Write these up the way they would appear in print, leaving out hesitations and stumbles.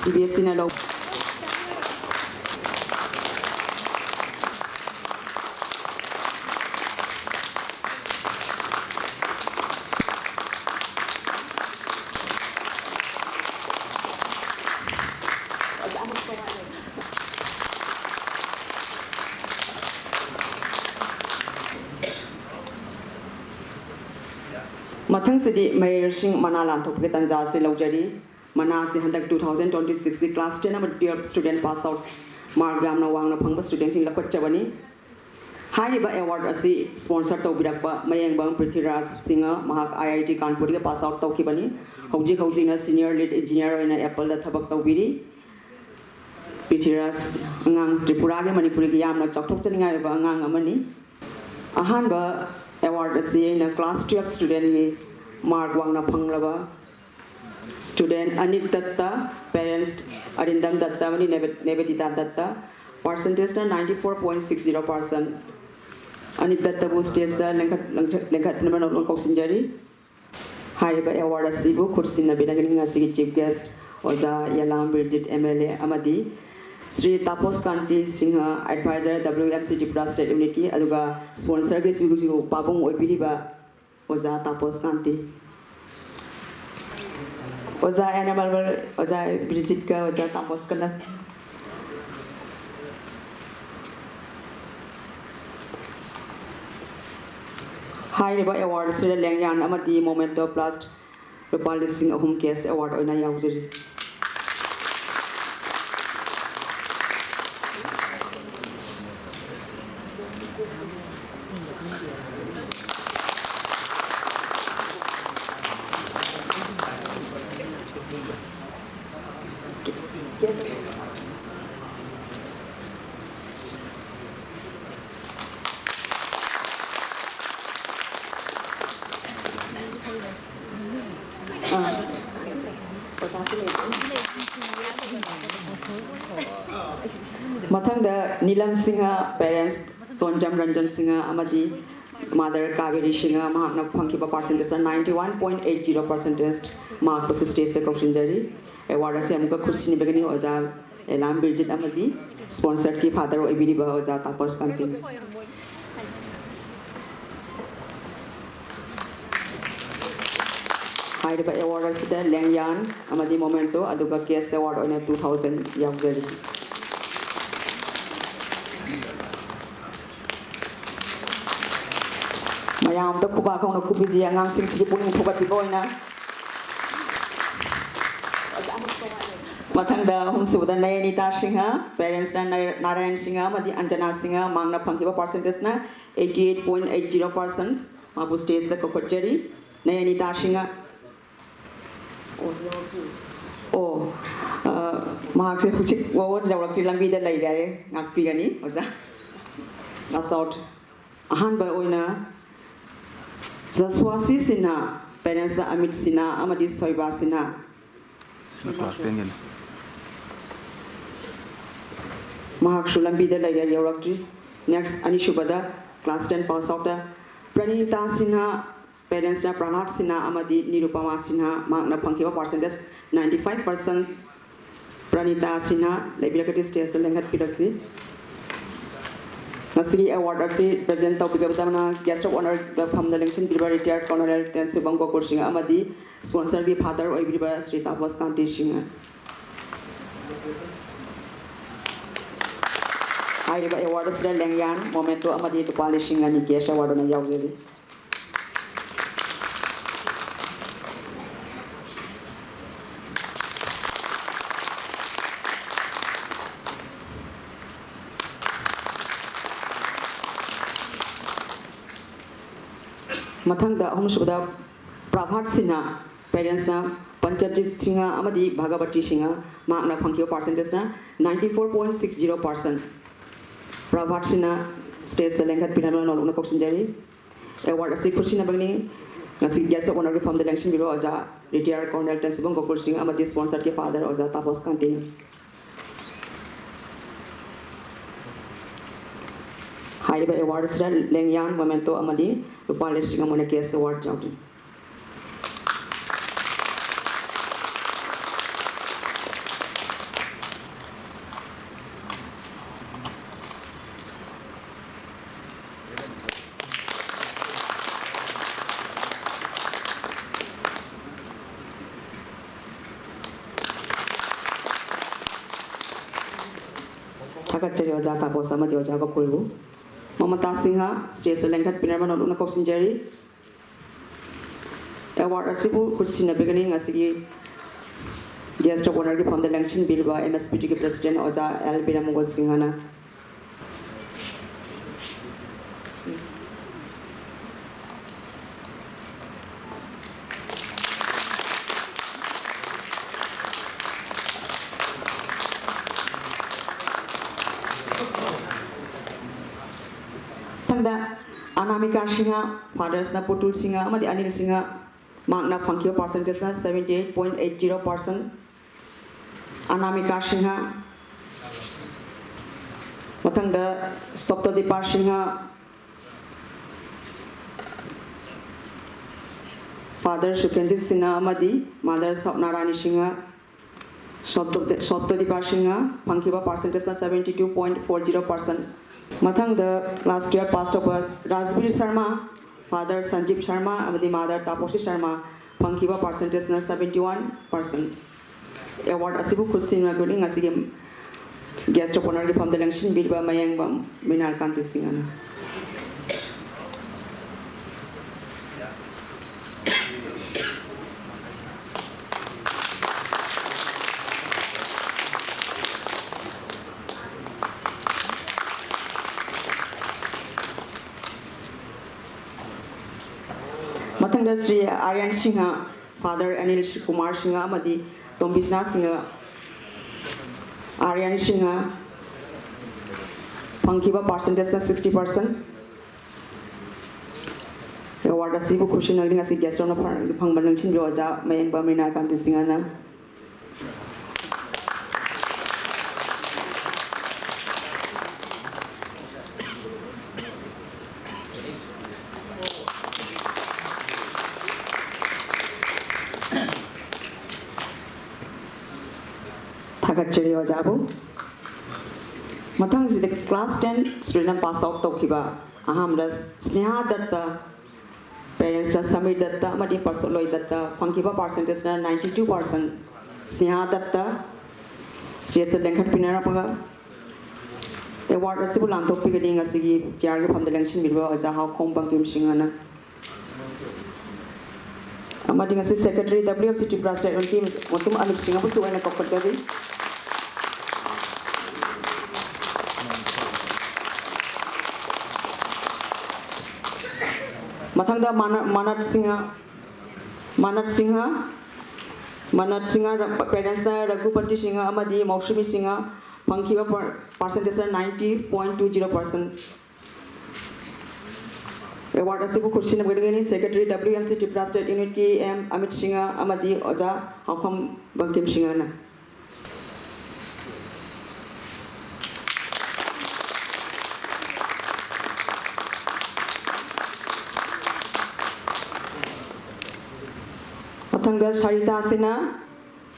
CBSE na law. Mathang sidi Meritorious mana lanthok ke tanja se laujari mana se handak 2026 di class 10 number 12 student pass out mark yamna wangna phangba student sing lapat chabani hariba award asi sponsor to birakpa mayeng bang Prithviraj singa mahak IIT Kanpur ke pass out tawkhibani hauji na senior lead engineer oina Apple da thabak tawbiri Prithviraj angang Tripura ke Manipuri ki yamna chakthok chaninga ba angang amani ahanba award asi na class 12 student ni mark wangna phanglaba student Anit Datta parents Arindam Datta mani Nevedita Datta percentage na 94.60% Anit Datta bu stage da lengkat naman on kausinjari hariba award asibu kursin na binagin nga sige chief guest Oja Yalam Bridget MLA Amadi Sri Tapos Kanti Singha advisor WMC Tripura State Unity aduga sponsor ke sigu pabung oibiriba Oja Tapos Kanti Oja Animal Oja Bridget ka Oja Tapos kana High River Award Sri Langyan Amadi Momento Plus Rupa Lising Ahum Case Award oina yaudiri Mathangda Nilam Singha parents Tonjam Ranjan Singha Amadi mother Kaveri Singha mahakna phangkiba percentage 91.80% mark po stage se kausinjari award ase amka khushi ni begani Oja Elam Bridget Amadi sponsored ki father oibiriba Oja Tapos Kanti Hariba award ase da Langyan Amadi Momento aduga case award oina 2000 yaudari Mayam to kuba kong na kubizi ang ang sing puning pugat iboy na Mathangda humsuda Nayanita Singha parents na Narayan Singha madi Anjana Singha mangna phangkiba percentage na 88.80% mabu stage da kokotjari Nayanita Singha oh mahak se huchik wawon jawrak ti lambi da lai dai ngakpi gani oja nasot ahan ba oina Zaswasi Sina, parents na Amit Sina, Amadi Soiba Sina. Mahak Shulam Bida Laya Yorakti. Next, Anishubada, class 10 pass out. Pranita Sina, parents na Pranat Sina, Amadi Nirupama Sina, Magna Pankiva percentage 95%. Pranita Sina, Labirakati States, the Langat Pidaxi. Nasri award asi present topic abdana guest of honor from the election Tripura retired colonel Subang Gokul Singha Amadi sponsor the father oibiriba Sri Tapos Kanti Singha High River award asi Langyan Momento Amadi Tupali Singha ni guest award na yaudiri Mathangda humsuda Prabhat Sinha parents na Panchajit Singha Amadi Bhagavati Singha magna phangkiba percentage na 94.60% Prabhat Sinha stage selengkat pinalo noluna koksinjari award asi khushi na bagni ngasi guest of honor from the election biro Oja retired colonel Subang Gokul Singha Amadi sponsored ke father Oja Tapos Kanti High River award is Langyan Momento Amadi Rupali Singha Mona case award jauti Thakachari Oja Kaposa Madi Oja Bakulu. Mamata Singha, State Lankat Pinarman Luna Kosinjeri. Award Asibu could see in the beginning as he guest of honor from the election bill by MSPT President Oja Albina Mogol Singhana. Anamika Singha, fathers na Putul Singha, Amadi Anil Singha, Magna Funkio percentage na 78.80%. Anamika Singha, Matanga Soptodipa Singha, father Shukendit Singha Amadi, mother Sapnarani Singha, Soptodipa Singha, Funkiba percentage na 72.40%. Mathang the last year passed over Rajbir Sharma, father Sanjeev Sharma, and the mother Taposhi Sharma, Pankiba percentage na 71%. Award Asibu Kusin Raguling as a guest of honor from the election bill by Mayang Minar Kanti Singana. Matanga Sri Aryan Singha, father Anil Kumar Singha, Amadi Tombisna Singha, Aryan Singha, Pankiba percentage 60%. The award of Sibu Kushin as a guest on a Pangbanachin Roja, Mayan Bamina Kanti Singana. Thakachari Ojabu. Matang is the class 10 student pass out Tokiba. Ahamras Sneha Datta, parents Samir Datta, Madi Parsoloi Datta, Funkiba percentage 92%. Sneha Datta, State Lankat Pinarapaga. Award Rasibulan Topigading as a Jargo from the election below Jaha Kompangim Shingana. Amading as Secretary WFC Tripura State team, Motum Alex Singapore to win a Kokotari. Mathanga Manat Singha, parents Raghupati Singha, Amadi, Maushimi Singha, Pankiba percentage 90.20%. Award Asibu Kushin Gurgani, Secretary WMC Tripura State Unit KM Amit Singha, Amadi Oja, Hakam Bankim Singana. Matanga Sharita Sinha,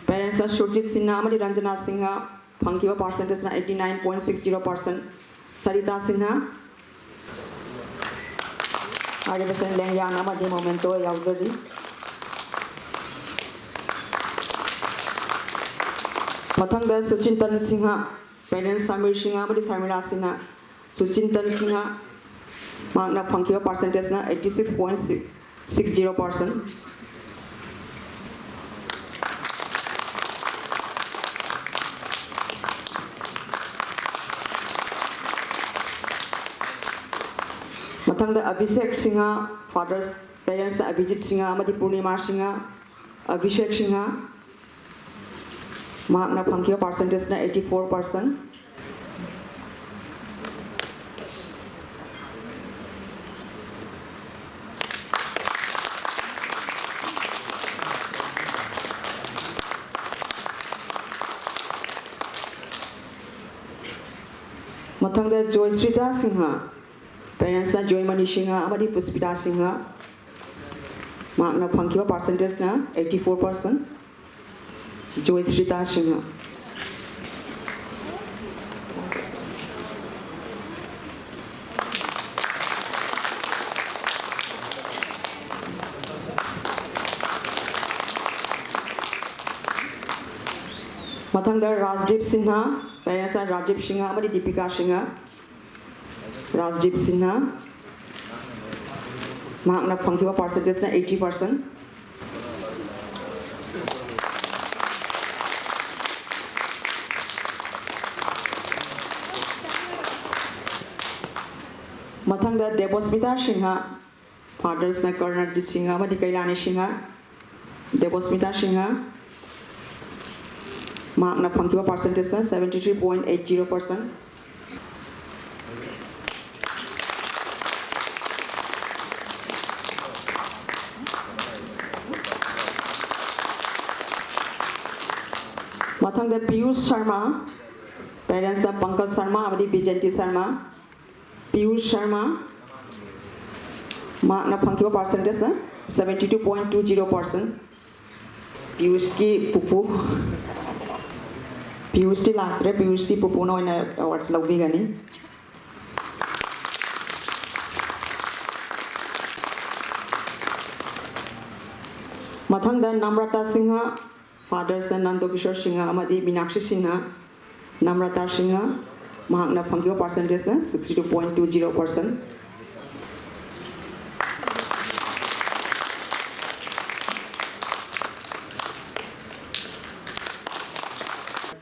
parents are Shurjit Sinha, Amadi Ranjana Singha, Pankiba percentage 89.60%. Sarita Sinha, I represent Lengyana Amadi Momento Yaudari. Matanga Suchintan Singha, parents Samir Singha, Amadi Samira Sinha, Suchintan Singha, Magna Pankiba percentage 86.60%. Matang the Abhishek Singha, fathers, parents the Abhijit Singha, Amadi Purnima Singha, Abhishek Singha, Magna Pankiba percentage 84%. Matang the Joy Srita Singha, parents are Joy Mani Singha, Amadi Puspita Singha, Magna Pankiba percentage 84%. Joy Srita Singha. Matanga Rajdeep Sinha, parents are Rajiv Sinha amadi Deepika Sinha Rajdeep Sinha mahakna phangkiba percentage na 80%. Mathangda Devasmita Sinha, fathers na Karnatjit Sinha, amadi Kailani Sinha, Devasmita Sinha, mahakna phangkiba percentage na 73.80%. Mathangda Piyush Sharma, parents na Pankaj Sharma, amadi Bijanti Sharma. Piyush Sharma, mahakna phangkiba percentage na 72.20%. Piyush ki pupu, Piyush ti lakre, Piyush ki pupu na oina awards lagbi gani. Mathangda Namrata Sinha, fathers na Nandokishore Sinha, amadi Minakshi Sinha, Namrata Sinha. Mahakna phangkiba percentage na 62.20%.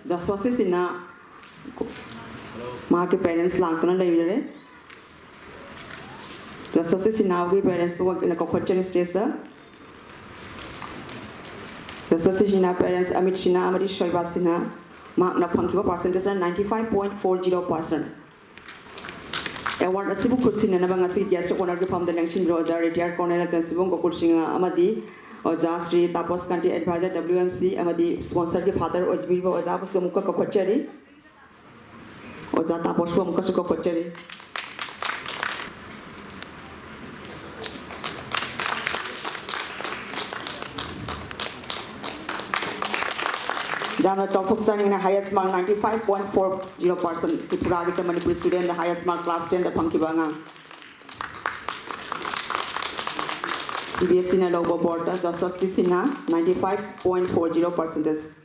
Jaswasi Sinha, mahake parents langtuna laibire. Jaswasi Sinha ki parents ko na kokhachani stage da. Jaswasi Sinha parents Amit Sinha amadi Shoiba Sinha. Mahakna phangkiba percentage na 95.40%. Award asibu kursin na bangasi guest honor ke from the Nangshin Roja retired colonel Tansibung Gokul Singha amadi Oja Sri Tapos Country Advisor WMC amadi sponsor ke father Ojbir ba Oja ko mukha kokhachari Oja Tapos ko mukha ko kokhachari Jana Chokthok Chang in the highest mark 95.40%. Tripura the Manipuri student the highest mark class 10 the Pankibanga. CBSE na logo board Jaswasi Sinha 95.40%.